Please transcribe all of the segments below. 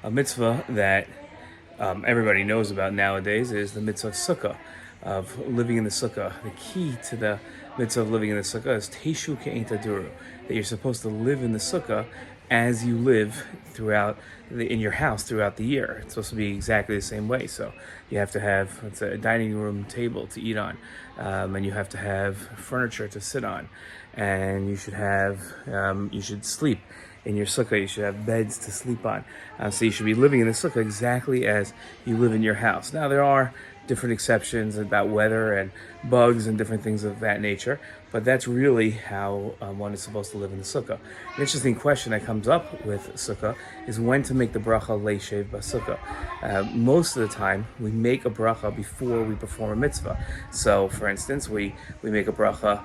A mitzvah that everybody knows about nowadays is the mitzvah of Sukkah, of living in the Sukkah. The key to the mitzvah of living in the Sukkah is Teshu Ke'en Taduru, that you're supposed to live in the Sukkah as you live in your house throughout the year. It's supposed to be exactly the same way. So you have to have a dining room table to eat on, and you have to have furniture to sit on, and you should sleep in your sukkah. You should have beds to sleep on. So you should be living in the sukkah exactly as you live in your house. Now there are different exceptions about weather and bugs and different things of that nature, but that's really how one is supposed to live in the sukkah. An interesting question that comes up with sukkah is when to make the bracha leishev basukkah. Most of the time, we make a bracha before we perform a mitzvah. So, for instance, we make a bracha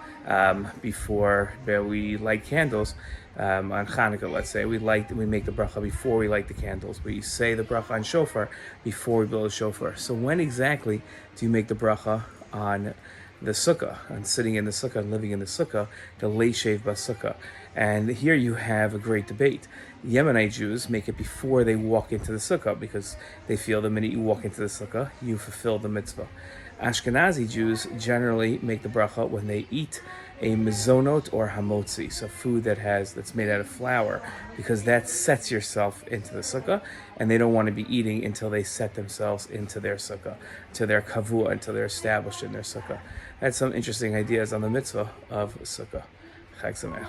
before we light candles. On Hanukkah, let's say, we make the bracha before we light the candles. We say the bracha on shofar before we blow the shofar. So when exactly do you make the bracha on the sukkah, on sitting in the sukkah and living in the sukkah, the leishev basukkah? And here you have a great debate. Yemenite Jews make it before they walk into the sukkah because they feel the minute you walk into the sukkah, you fulfill the mitzvah. Ashkenazi Jews generally make the bracha when they eat a mizonot or hamotzi, so food that's made out of flour, because that sets yourself into the sukkah, and they don't want to be eating until they set themselves into their sukkah, to their kavua, until they're established in their sukkah. That's some interesting ideas on the mitzvah of sukkah. Chag Sameach.